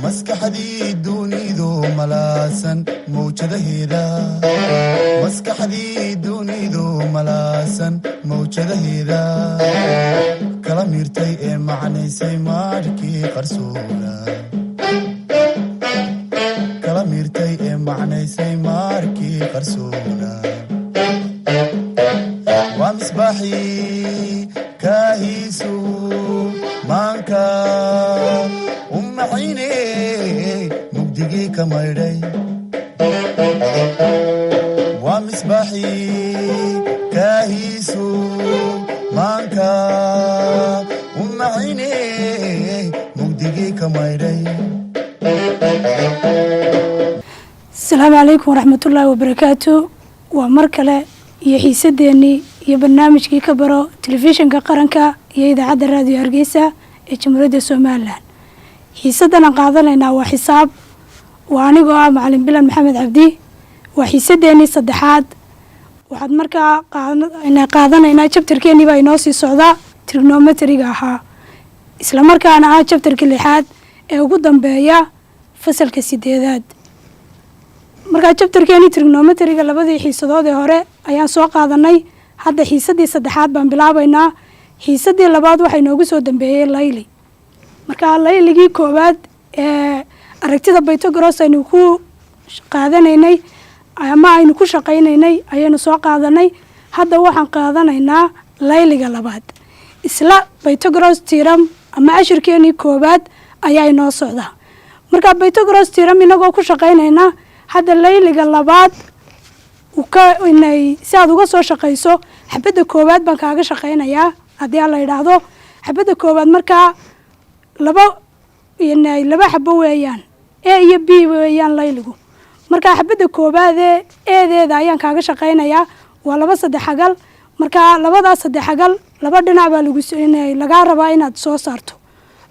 maskaxdii dunidu malaasan mawjadaheeda kala miirtay ee macnaysay maarkii qarsoona waa misbaaxii kaahiisu maanka u macayne mugdigii ka maydhay waa misbaaxii kaahiisu maanka u macayne mugdigii ka maydhay. asalaamu calaykum waraxmatullaahi wabarakaatu. waa mar kale iyo xiisadeennii iyo barnaamijkii ka baro telefishinka qaranka iyo idaacadda raadiyo hargeysa ee jamhuuriyadda somalilan. xiisaddan aan qaadanaynaa waa xisaab. waa anigoo ah macalin bilan maxamed cabdi. waa xiisadeennii saddexaad. waxaad markaa qaadanaynaa jabtarkeennii baa inoo sii socdaa trigonometriga ahaa, isla markaana ah jabtarka 6aad ee ugu dambeeya fasalka 8aad. markaa jabtarkeennii trigonometriga labadii xiisadood ee hore ayaan soo qaadanay. hadda xiisaddii saddexaad baan bilaabaynaa. xiisaddii labaad waxaa inoogu soo dambeeyey layli. markaa layligii koowaad ee aragtida Pythagoras aynu ku qaadanaynay ama aynu ku shaqaynaynay ayaynu soo qaadanay. hadda waxaan qaadanaynaa layliga labaad. isla Pythagoras theorem ama ashirkeennii koowaad ayaa inoo socdaa. markaa Pythagoras theorem inagoo ku shaqaynaynaa hadda layliga labaad si aad uga soo shaqayso xabadda koowaad baan kaaga shaqaynayaa haddii aan la yidhaahdo. xabadda koowaad markaa laba xabo weeyaan, a iyo b weeyaan layligu. markaa xabadda koowaadee eedeeda ayaan kaaga shaqaynayaa. waa 2 saddexagal. markaa labadaas saddexagal laba dhinac baa lagaa rabaa inaad soo saarto.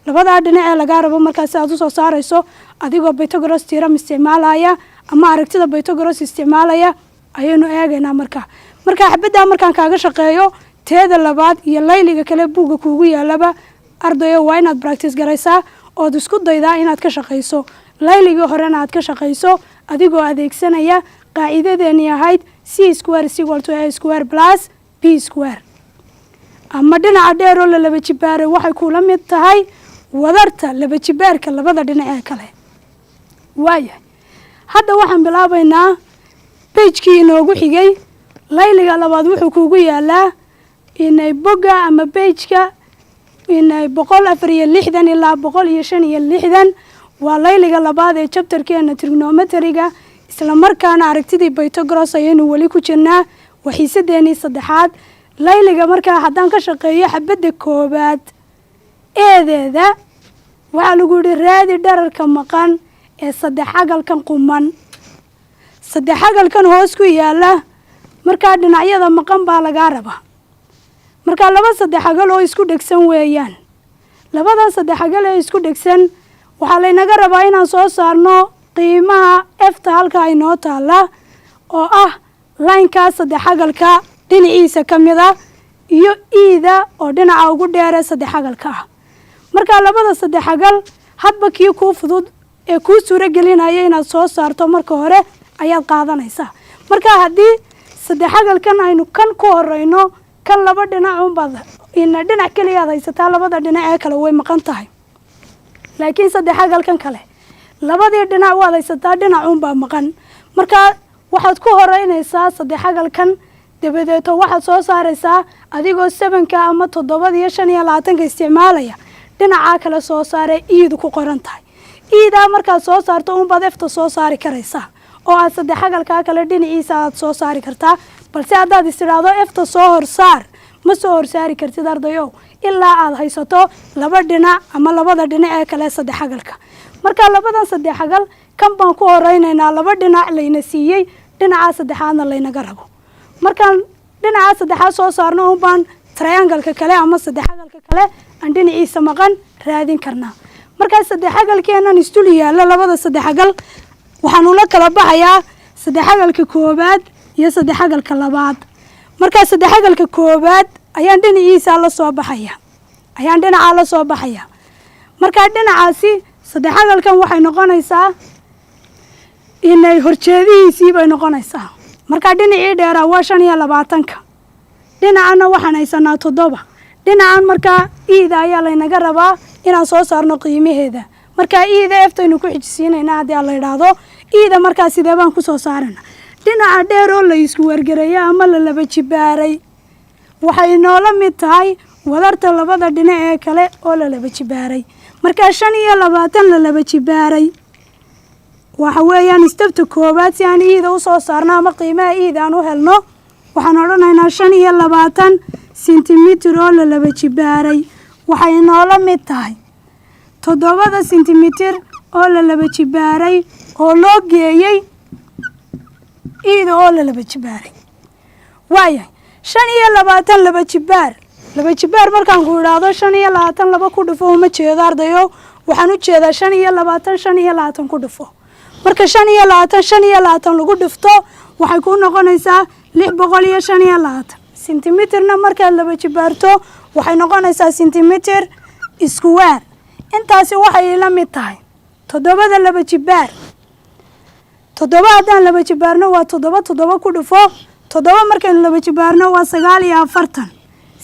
labadaa dhinac ee lagaa rabo markaa si aad usoo saarayso adigoo Pythagoras theorem isticmaalaya ama aragtida Pythagoras isticmaalaya ayaynu eegaynaa. markaa xabaddaa markaan kaaga shaqeeyo teeda labaad iyo layliga kale buugga kuugu yaalaba ardayo waa inaad practice garaysaa ood isku daydaa inaad ka shaqayso layligii horena aad ka shaqayso adigoo adeegsanaya qaacidadeennii ahayd c square is equal to a square plus b square. ama dhinaca dheeroo la laba jibaaray waxay kula mid tahay wadarta laba jibaarka labada dhinac ee kale. waayahay hadda waxaan bilaabaynaa bejkii inoogu xigay. layliga labaad wuxuu kuugu yaalaa inay bogga ama bejka inay 164 ilaa 165. waa layliga labaad ee jabtarkeena trigonometriga, isla markaana aragtidii Pythagoras ayaynu weli ku jirnaa. waa xiisadeennii saddexaad. layliga markaa haddaan ka shaqeeyo xabadda koowaad eedeeda waxaa lagu yidhi raadi dherarka maqan ee saddexagalkan quman. saddexagalkan hoos ku yaala markaa dhinacyada maqan baa lagaa rabaa. markaa 2 saddexagal oo isku dhegsan weeyaan. labadan saddexagal ee isku dhegsan waxaa laynaga rabaa inaan soo saarno qiimaha efta halkaa inoo taala oo ah laynkaa saddexagalka dhinaciisa ka mid ah iyo iida oo dhinaca ugu dheere saddexagalka ah. markaa labada saddexagal hadba kii kuu fudud ee kuu suuro gelinaya inaad soo saarto marka hore ayaad qaadanaysaa. markaa haddii saddexagalkan aynu kan ku horeyno kan laba dhinac unbaad dhinac keliyaad haysataa, labada dhinac ee kale way maqan tahay. laakiin saddexagalkan kale labadii dhinac waad haysataa, dhinac unbaa maqan. markaa waxaad ku horeynaysaa saddexagalkan dabadeeto waxaad soo saaraysaa adigoo 7ka ama 7 iyo 25 isticmaalaya dhinacaa kale soo saaree iidu ku qoran tahay. iidaa markaad soo saarto unbaad efta soo saari karaysaa oo aad saddexagalkaa kale dhinaciisa aad soo saari kartaa. balse haddaad istidhaahdo efta soo horsaar ma soo horsaari kartid ardayow ilaa aad haysato laba dhinac ama labada dhinac ee kale saddexagalka. markaa labadan saddexagal kan baan ku horeynaynaa. laba dhinac layna siiyey, dhinacaa saddexaadna laynaga rabo. markaan dhinacaa saddexaad soo saarno unbaan triangalka kale ama saddexagalka kale aan dhinaciisa maqan raadin karnaa. markaa saddexagalkeenan isdul yaalla labada saddexagal waxaan ula kala baxayaa saddexagalka koowaad iyo saddexagalka labaad. markaa saddexagalka koowaad ayaan dhinaciisa la soo baxaya ayaan dhinacaa la soo baxaya markaa dhinacaasi saddexagalkan waxay noqonaysaa inay horjeedihiisii bay noqonaysaa markaa dhinacii dheeraa waa 25 dhinacana waxaan haysanaa 7 dhinacan markaa iida ayaa laynaga rabaa inaan soo saarno qiimaheeda markaa iida eftaynu ku xijisiinaynaa haddii aan la idhaahdo iida markaa sidee baan ku soo saarana dhinaca dheer oo la isku wargareeyo ama la laba jibaaray waxay noola mid tahay wadarta labada dhinac ee kale oo la laba jibaaray markaa 25 la laba jibaaray waxa weeyaan istabta koobaad si aan iida u soo saarno ama qiimaha iida aan u helno waxaan odhanaynaa 25 sentimitir oo la laba jibaaray waxay noola mid tahay 7 sentimitir oo la laba jibaaray oo loo geeyey iida oo la laba jibaaray waayahay 25 laba jibaar markaan ku idhaahdo 25 laba ku dhufo uma jeedo ardayo waxaan u jeedaa 25 ku dhufo marka 25 lagu dhufto waxay ku noqonaysaa 625 sentimitirna markaad laba jibaarto waxay noqonaysaa sentimitir square intaasi waxay la mid tahay 7 laba jibaar 7 haddaan laba jibaarno waa 7 ku dhufo 7 markaynu laba jibaarno waa 49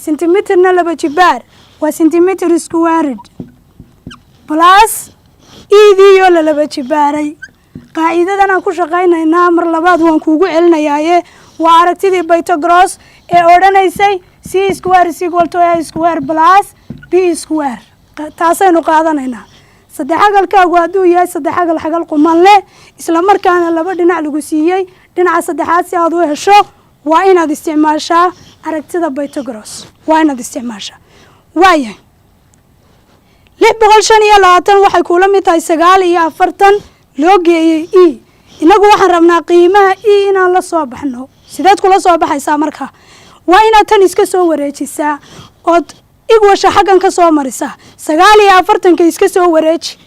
sentimitirna laba jibaar waa sentimitir squared plus iidiyo la laba jibaaray qaacidadan aan ku shaqaynaynaa mar labaad waan kuugu celinayaaye waa aragtidii Pythagoras ee odhanaysay c square is equal to a square plus b square taasaynu qaadanaynaa saddexagalkaagu hadduu yahay saddexagal xagal quman leh isla markaana laba dhinac lagu siiyey dhinaca saddexaad si aad u hesho waa inaad isticmaashaa aragtida Pythagoras waa inaad isticmaashaa waayahay 625 waxay kula mid tahay 49 loo geeyey e inagu waxaan rabnaa qiimaha e inaan la soo baxno sideed kula soo baxaysaa markaa waa inaad tan iska soo wareejisaa ood igwasha xaggan ka soo marisaa 49 iska soo wareeji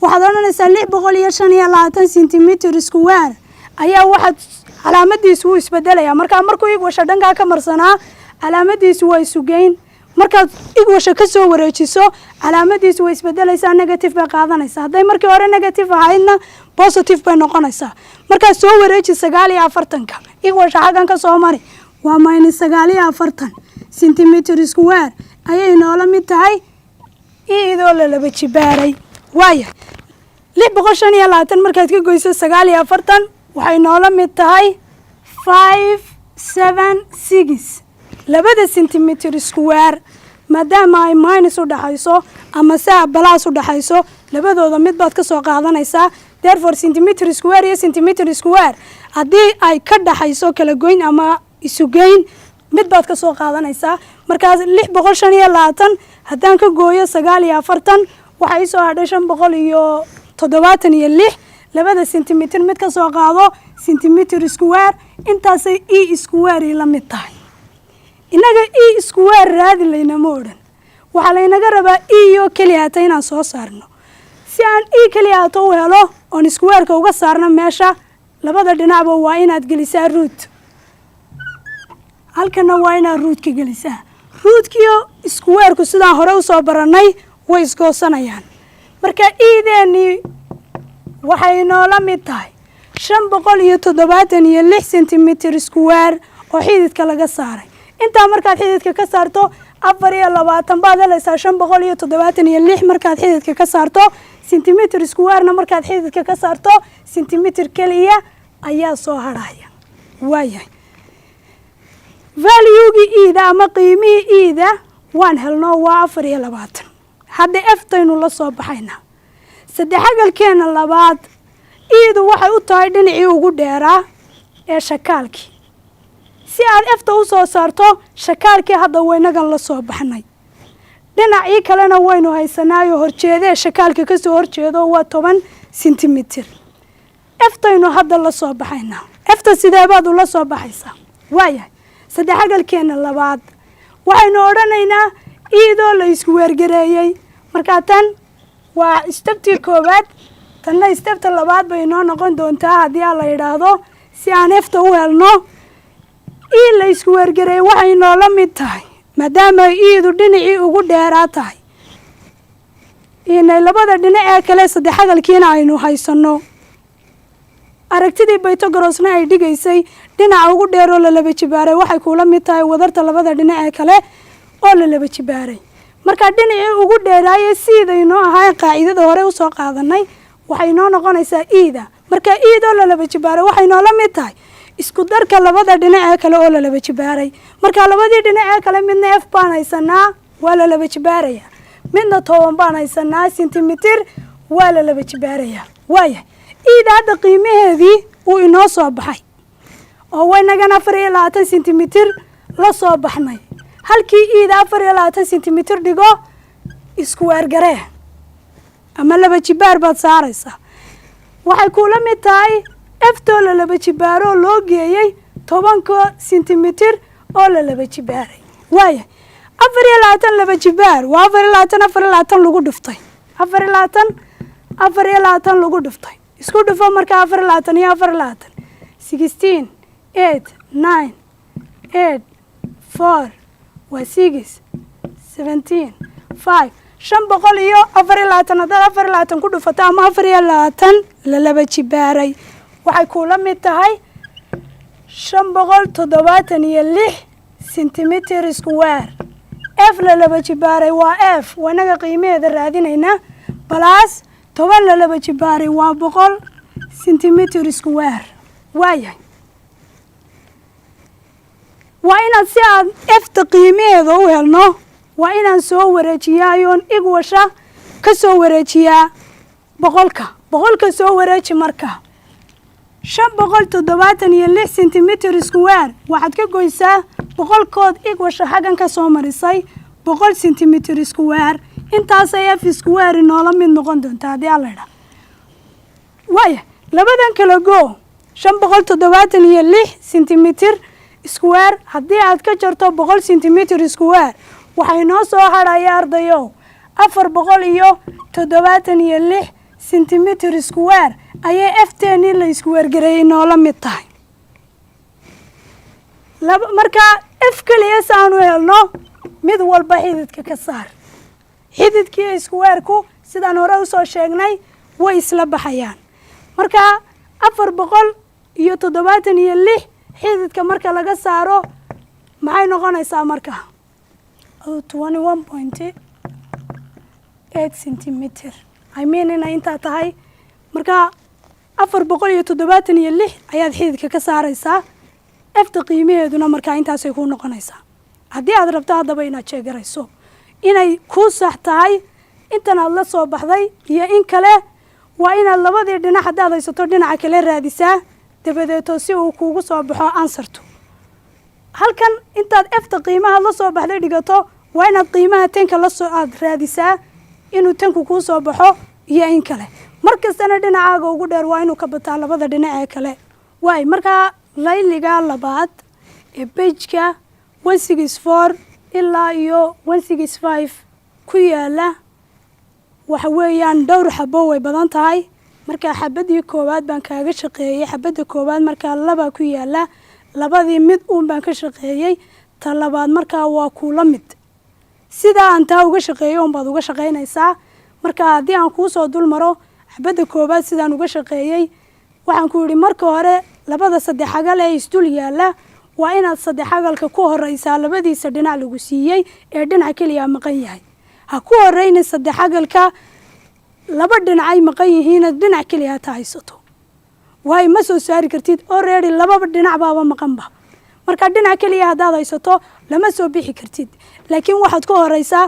waxaad odhanaysaa 625 sentimitir square ayaa waxaad calaamadiisu wuu isbedelayaa markaa markuu igwasha dhankaa ka marsanaa calaamadiisu waa isugeyn markaad igwasha ka soo wareejiso calaamadiisu way isbedelaysaa negative bay qaadanaysaa hadday markii hore negative ahaydna positive bay noqonaysaa markaad soo wareeji 49 igwasha xaggan ka soo mari waa -49 sentimitir square ayay noola mid tahay iidoo la laba jibaaray waaya 625 markaad ka goyso 49 waxay noola mid tahay 576 labada sentimitir square maadaama ay minus u dhaxayso ama saa balaas u dhaxayso labadooda mid baad ka soo qaadanaysaa therefore sentimitir square iyo sentimitir square haddii ay ka dhaxayso kala goyn ama isugeyn mid baad ka soo qaadanaysaa markaas 625 haddaan ka gooyo 49 waxay soo hadhay 576 labada sentimitir mid ka soo qaado sentimitir square intaasay e square la mid tahay inaga e square raadi laynama odhan waxaa laynaga rabaa e iyo keliyaata inaan soo saarno si aan e keliyaata u helo oon squareka uga saarno meesha labada dhinacba waa inaad gelisaa root halkana waa inaad root-ka gelisaa root-kiyo squareku sidaan hore usoo barannay way isgoosanayaan marka iideennii waxay noola mid tahay 576 sentimitir square oo xididka laga saaray intaa markaad xididka ka saarto 24 baad helaysaa 576 markaad xididka ka saarto sentimitir squarena markaad xididka ka saarto sentimitir keliya ayaa soo harhaya waayahay valuegii iida ama qiimihii iida waan helno waa 24 hadda eftaynu la soo baxaynaa saddexagalkeena labaad iidu waxay u tahay dhinacii ugu dheeraa ee shakaalkii si aad efta u soo saarto shakaalkii hadda waynagan la soo baxnay dhinacii kalena waynu haysanaayo horjeedee shakaalka ka soo horjeedo waa 10 sentimitir eftaynu hadda la soo baxaynaa efta sideebaad ula soo baxaysaa waayahay saddexagalkeena labaad waxaynu odhanaynaa iidoo la isku weergareeyey markaa tan waa istabtii koowaad tanna istabta labaad bay inoo noqon doontaa haddii aan la yidhaahdo si aan efta u helno ii la isku weergareeyey waxay noola mid tahay maadaama iidu dhinacii ugu dheeraa tahay inay labada dhinac ee kale saddexagalkiina aynu haysanno. aragtidii Pythagorasna ay dhigaysay dhinaca ugu dheer oo la laba jibaaray waxay kula mid tahay wadarta labada dhinac ee kale oo la laba jibaaray. marka dhinacii ugu dheeraayay sidaynoo ahaa qaacidada hore u soo qaadanay waxay noo noqonaysaa iida. marka iidoo la laba jibaaray waxay noola mid tahay isku darka labada dhinac ee kale oo la laba jibaaray. marka labadii dhinac ee kale midna f baan haysanaa waa la laba jibaaraya, midna 10 baan haysanaa sentimitir waa la laba jibaaraya. waaya iida hadda qiimaheedii uu inoo soo baxay oo waynagan 24 sentimitir la soo baxnay. halkii iida 24 sentimitir dhigo iskuweer garee ama laba jibaar baad saaraysaa. waxay kula mid tahay eftoo la laba jibaaroo loo geeyey 10 sentimitir oo la laba jibaaray. waaya 24 laba jibaar waa 24 lagu dhiftay 24 lagu dhiftay. isku dhifo marka 24 iyo 24 16 8 9 8 4 waa 6 17 5 500 iyo 24 haddaad 24 ku dhifato ama 24 la laba jibaaray waxay kula mid tahay 576 sentimitir square. f la laba jibaaray waa f wanaga qiimaheeda raadinayna balaas 10 la laba jibaaray waa 100 sentimitir square. waayahay waa inaad si aad efta qiimaheeda u helno waa inaan soo wareejiyaayoon igwasha ka soo wareejiyaa boqolka soo wareeji. marka 576 sentimitir square waxaad ka goysaa boqolkood igwasha xaggan ka soo marisay 100 sentimitir square. intaasay f square noola mid noqon doontaa haddii alla idhaa. waaya labadan kala go 576 sentimitir square haddii aad ka jarto 100 sentimitir square waxay noo soo hadhaya ardayow 476 sentimitir square ayay efteeni la isku wargareeyey noola mid tahay. marka f keliya saanu helno mid walba xididka ka saar. xididkii iskuweerku sidaan hore usoo sheegnay way isla baxayaan. marka 476 xididka marka laga saaro maxay noqonaysaa marka 21.8 sentimitir. inay intaa tahay marka 476 ayaad xididka ka saaraysaa. efta qiimaheeduna markaa intaasay kuu noqonaysaa. haddii aad rabto haddaba inaad sheegarayso inay kuu sax tahay intan aad la soo baxday iyo in kale waa inaad labadii dhinac haddaad haysato dhinaca kale raadisaa dabadeeto si uu kuugu soo baxo ansartu. halkan intaad efta qiimaha la soo baxday dhigato waa inaad qiimaha tanka lasoo aad raadisaa inuu tanku kuu soo baxo iyo in kale. markastana dhinacaaga ugu dheer waa inuu ka bataa labada dhinac ee kale. waay markaa layliga labaad ee bejka 164 ilaa iyo 165 ku yaala waxa weeyaan dhowr xabo way badan tahay. markaa xabadii koowaad baan kaaga shaqeeyey. xabada koowaad markaa 2 ku yaala, labadii mid uun baan ka shaqeeyey. ta labaad markaa waa kula mid sidaa aan taa uga shaqeeyo un baad uga shaqaynaysaa. marka haddii aan kuu soo dul maro xabada koowaad sidaan uga shaqeeyey waxaan ku yidhi marka hore labada saddexagal ee isdul yaala waa inaad saddexagalka ku horeysaa labadiisa dhinac lagu siiyey ee dhinac keliya maqan yahay. ha ku horeyna saddexagalka laba dhinacay maqan yihiin dhinac keliya ta haysato waay ma soo saari kartid already lababa dhinac baaba maqanba. marka dhinac keliya haddaad haysato lama soo bixi kartid. laakiin waxaad ku horeysaa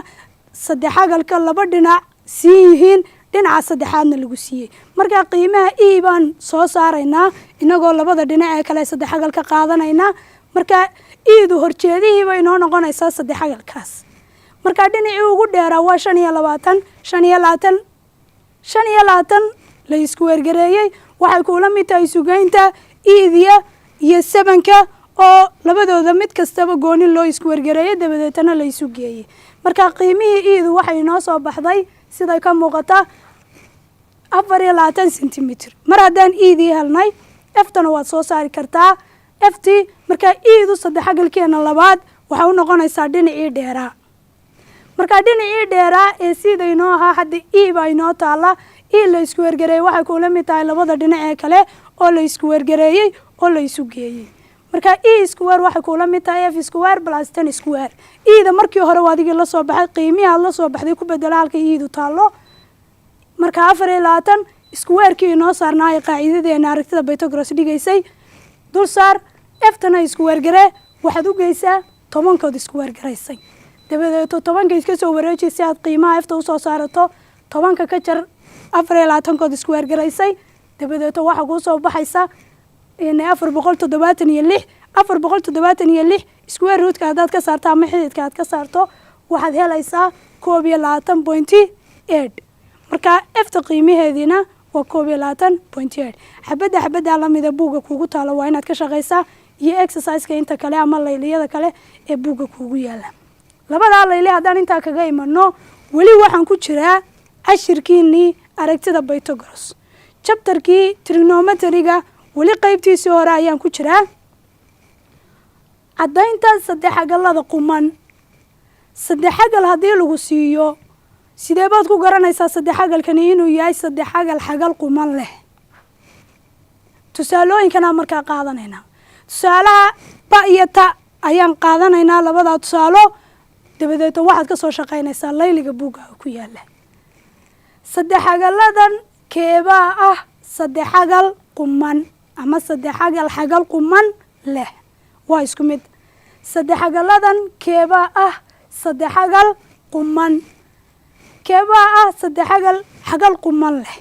saddexagalka laba dhinac sii yihiin dhinaca saddexaadna lagu siiyey. marka qiimaha e baan soo saaraynaa inagoo labada dhinac ee kale saddexagalka qaadanaynaa. marka iidu horjeedihiiba inoo noqonaysaa saddexagalkaas. marka dhinacii ugu dheeraa waa 25 la isku wargareeyey. waxay kula mid tahay sugaynta iidiya iyo 7ka oo labadooda mid kastaba gooni loo isku wargareeyey dabadeetana la isu geeyey. marka qiimihii iidu waxay inoo soo baxday siday ka muuqata 24 sentimitir. mar haddaan iidii helnay eftana waad soo saari kartaa. eftii markaa iidu saddexagalkeena labaad waxay u noqonaysaa dhinacii dheeraa. markaa dhinacii dheeraa ee sida inoo ahaa hadda baa inoo taalla la isku wergareeyey waxay kula mid tahay labada dhinac ee kale oo la isku wergareeyey oo la isu geeyey. markaa square waxay kula mid tahay f square plus 10 square. da markii hore waa adigii la soo baxay qiimihii aad la soo baxday ku bedela halka du taallo. markaa 24 square-kii inoo saarnaa ee qaacidadeena aragtida Pythagoras dhigaysay dul saar f-tana isku wergaree waxaad u geysaa 10kood isku wergaraysay. dabadeed 10ka iska soo wareeji si aad qiimaha f-ta u soo saarato 10ka ka jar 24kood isku wergaraysay. dabadeed waxa ku soo baxaysa 476 square root-ka hadaad ka saarto ama xididka aad ka saarto waxaad helaysaa 21.8. markaa f-ta qiimaheediina waa 21.8. xabadda lamida buugga kuugu taalo waa inaad ka shaqaysaa iyo exercise-ka inta kale ama layliyada kale ee buugga kuugu yaala. labadaa layle haddaan intaa kaga imano weli waxaan ku jiraa cashirkiinii aragtida Pythagoras. chapterkii trigonometry-ga weli qaybtiisii hore ayaan ku jiraa. caddaynta saddexagalada quman. saddexagal haddii lagu siiyo sidee baad ku garanaysaa saddexagalkani inuu yahay saddexagal xagal quman leh? tusaalooyinkanaa markaa qaadanaynaa. tusaalaha ba iyo ta ayaan qaadanaynaa labadaa tusaalo. dabadeed waxaad ka soo shaqaynaysaa layliga buugga ku yaala. saddexagaladan keebaa ah saddexagal quman ama saddexagal xagal quman leh? waa isku mid. saddexagaladan keebaa ah saddexagal quman keebaa ah saddexagal xagal quman leh?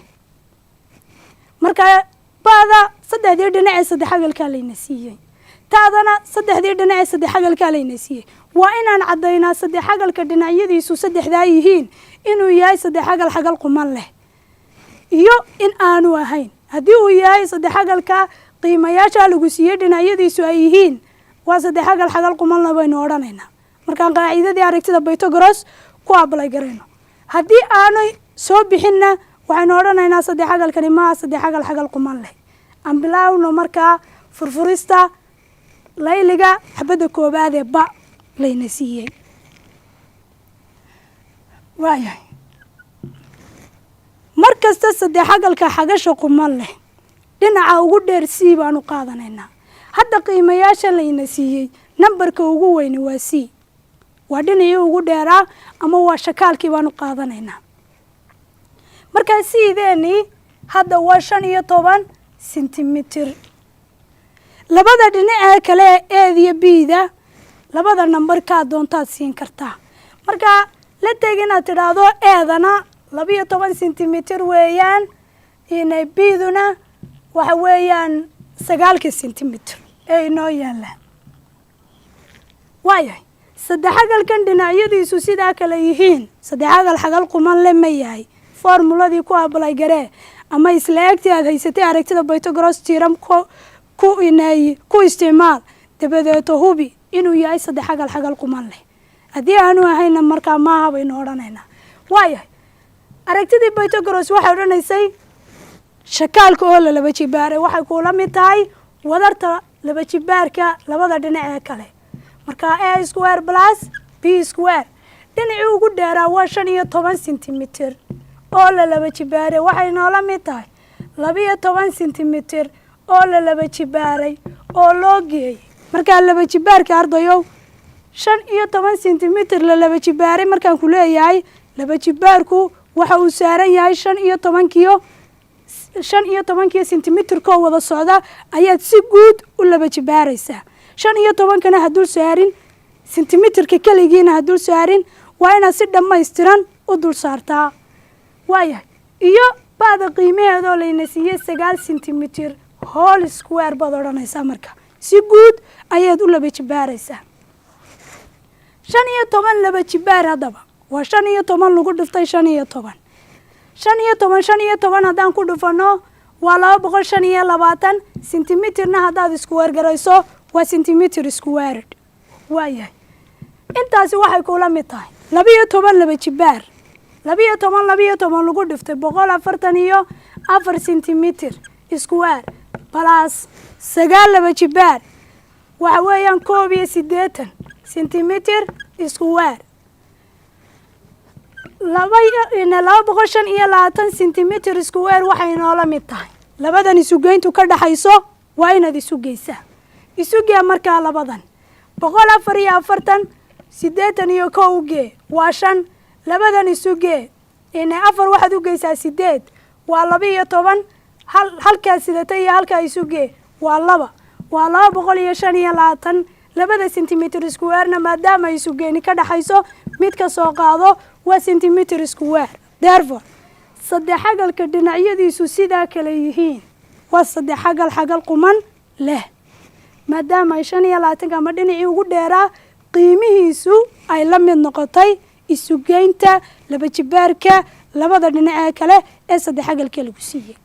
markaa baada saddexdii dhinac ee saddexagalkaa layna siiyey, taadana saddexdii dhinac ee saddexagalkaa layna siiyey. waa inaan caddaynaa saddexagalka dhinacyadiisu saddexdaa yihiin inuu yahay saddexagal xagal quman leh iyo in aanu ahayn. haddii uu yahay saddexagalka qiimayaasha lagu siiyey dhinacyadiisu ay yihiin waa saddexagal xagal quman leh baynu odhanaynaa markaan qaacidadii aragtida Pythagoras ku apply garayno. haddii aanay soo bixinna waxaynu odhanaynaa saddexagalkani maaha saddexagal xagal quman leh. aan bilaawno markaa furfurista layliga xabadda koobaad ee ba layna siiyey. waayahay mar kasta saddexagalka xagasha quman leh dhinaca ugu dheer c baanu qaadanaynaa. hadda qiimayaasha layna siiyey nambarka ugu weyni waa c, waa dhinacii ugu dheeraa ama waa shakaalkii baanu qaadanaynaa. markaa c-deeni hadda waa 15 sentimitir. labada dhinaca kale ee iyo b-da labada nambar kaa doontaad siin kartaa. markaa la teg inaad tidhaahdo eedana 12 sentimitir weeyaan, b-duna waxa weeyaan 9 sentimitir ee inoo yaalaan. waayahay saddexagalkan dhinacyadiisu sidaa kale yihiin saddexagal xagal quman le ma yahay? formuladii ku apply garee ama isla egtii aad haysatay aragtida Pythagoras tiram ku isticmaal. dabadeeto hubi inuu yahay saddexagal xagal quman leh. haddii aanu ahayna markaa maaha baynu odhanaynaa. waayahay aragtidii Pythagoras waxay odhanaysay shakaalka oo la laba jibaaray waxay kula mid tahay wadarta laba jibaarka labada dhinac ee kale. markaa a square plus b square dhinacii ugu dheeraa waa 15 sentimitir oo la laba jibaaray waxay noola mid tahay 12 sentimitir oo la laba jibaaray oo loo geeyey. markaa laba jibaarka ardayow 15 sentimitir la laba jibaaray markaan ku leeyahay laba jibaarku waxa uu saaran yahay 15 sentimitir koo wada socda ayaad si guud u laba jibaaraysaa. 15kana hadduu saarin sentimitirka keligiina hadduu saarin waa inaad si dhammaystiran u dul saartaa. waayahay iyo ba'da qiimaheedoo layna siiyey 9 sentimitir whole square baad odhanaysaa. marka si guud ayaad u laba jibaaraysaa. 15 laba jibaar haddaba waa 15 lagu dhiftay 15 haddaan ku dhufano waa 225 sentimitirna haddaad isku wargarayso waa sentimitir squared. waayahay intaasi waxay kula mid tahay 12 laba jibaar 12 lagu dhiftay 144 sentimitir square plus 9 laba jibaar waxa weeyaan 81 sentimitir square 225 sentimitir square waxay noola mid tahay labadan isugeyntu ka dhaxayso waa inaad isu geysaa isugee markaa labadan 144 81 gee waa 5 labadan isugee afar waxaad u geysaa 8 waa 12 halkaa sidata iyo halkaa isugee waa 2 waa 225 labada sentimitir square-na maadaama isugeeni ka dhaxayso mid ka soo qaado waa sentimitir square therefore saddex xagalka dhinacyadiisu sidaa kale yihiin waa saddex xagal quman leh maadaama 25 ama dhinacii ugu dheeraa qiimihiisu ay la mid noqotay isugeynta laba jibaarka labada dhinac kale ee saddex xagalka lagu siiyay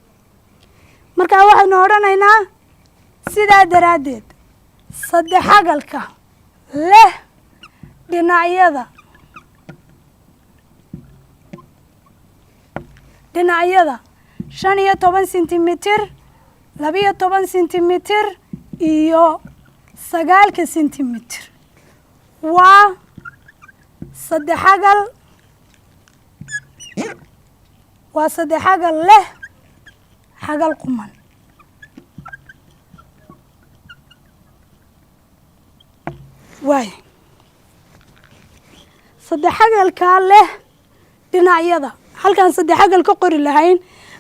marka waxaynu odhanaynaa sidaa daraadeed saddex xagalka leh dhinacyada 15 sentimitir 12 sentimitir iyo 9 sentimitir waa saddex xagal leh xagal quman waay saddex xagalkaa leh dhinacyada halkaan saddex xagal ka qori lahayn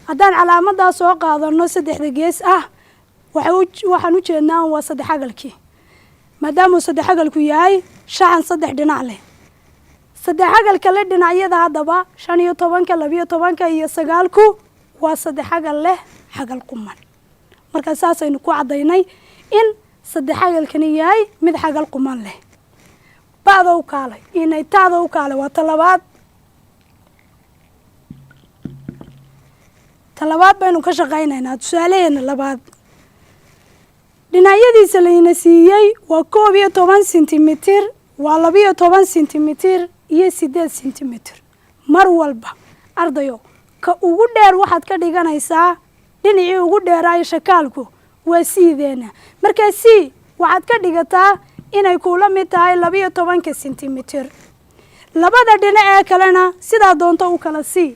haddaan calaamadaa soo qaadano saddexda gees ah waxaan u jeednaa waa saddex xagalkii maadaamuu saddex xagalku yahay shaxan saddex dhinac leh saddex xagalka leh dhinacyada haddaba 15 12 iyo 9 waa saddex xagal leh xagal quman marka saasaynu ku cadaynay in saddex xagalkani yahay mid xagal quman leh ba'da u kaalay inay taada u kaalay waa talabaad baynu ka shaqaynaynaa tusaalaheena labaad dhinacyadiisa layna siiyey waa 11 sentimitir waa 12 sentimitir iyo 8 sentimitir mar walba ardayo ka ugu dheer waxaad ka dhiganaysaa dhinacii ugu dheeraayo shakaalku waa siideena markaa si waxaad ka dhigataa inay kula mid tahay 12 sentimitir labada dhinac ee kalena sidaa doonto u kala sii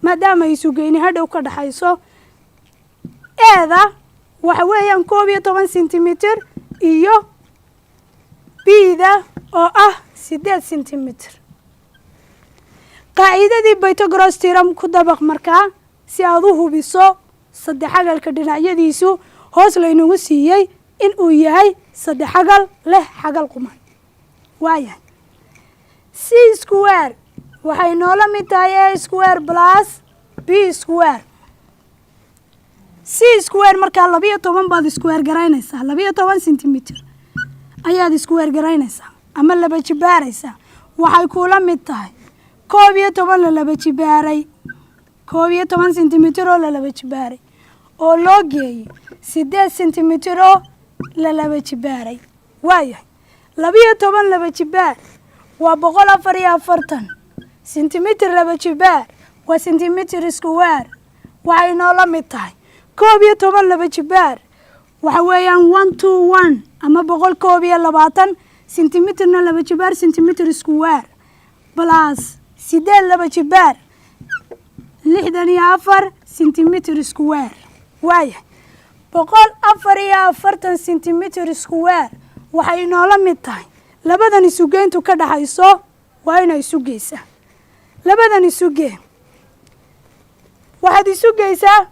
maadaama isugeyni hadhow ka dhaxayso eeda waxa weeyaan 11 sentimitir iyo bida oo ah 8 sentimitir qaacidadii Pythagoras theorem ku dabaq markaa si aad u hubiso saddex xagalka dhinacyadiisu hoos laynagu siiyey in uu yahay saddex xagal leh xagal quman waayahay c square waxay noola mid tahay a square plus b square c square markaa 12 baad square garaynaysaa 12 sentimitir ayaad square garaynaysaa ama laba jibaaraysaa waxay kula mid tahay 11 la laba jibaaray 11 sentimitir oo la laba jibaaray oo loo geeyay 8 sentimitir oo la laba jibaaray waayahay 12 laba jibaar waa 144 sentimitir laba jibaar waa sentimitir square waxay noola mid tahay 11 laba jibaar waxa weeyaan 121 ama 120 sentimitirna laba jibaar sentimitir square plus 8 laba jibaar 64 sentimitir square waayahay 144 sentimitir square waxay noola mid tahay labadan isugeyntu ka dhaxayso waa inay isu geysaa labadan isugee waxaad isu geysaa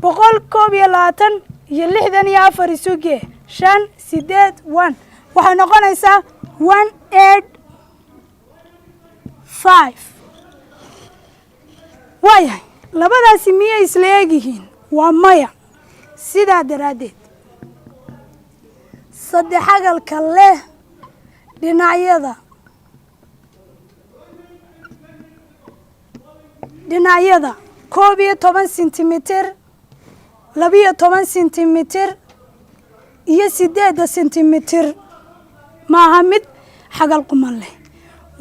121 iyo 64 isugee 5 8 1 waxay noqonaysaa 185 waayahay labadaasi miyay isla egyihiin waa maya sidaa daraaddeed saddex xagalka leh dhinacyada 11 sentimitir 12 sentimitir iyo 8 sentimitir maaha mid xagal quman leh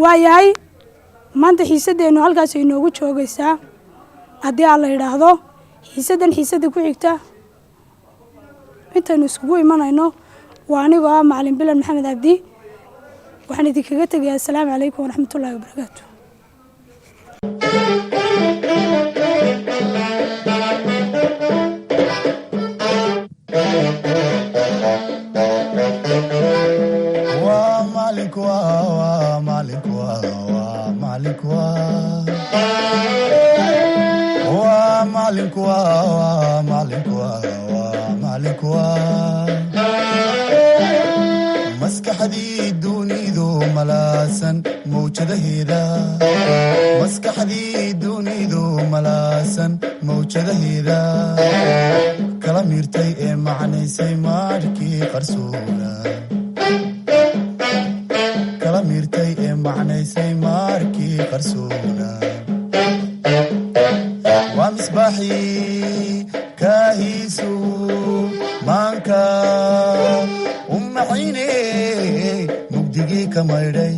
waayahay maanta xiisadeennu halkaas ay noogu joogaysaa haddii aan la yidhaahdo xiisadda ku xigta intaynu iskugu imanayno waa anigoo ah macalin bilan maxamed cabdi waxaan idinkaga tegayaa assalaamu calaykum waraxmatullaahi wabarakaatu. maskaxdii dunidu malaasan mawjadaheeda kala miirtay ee macnaysay maarkii qarsoona waa misbaaxii kaahiisu maanka u macine mugdigii ka maydhay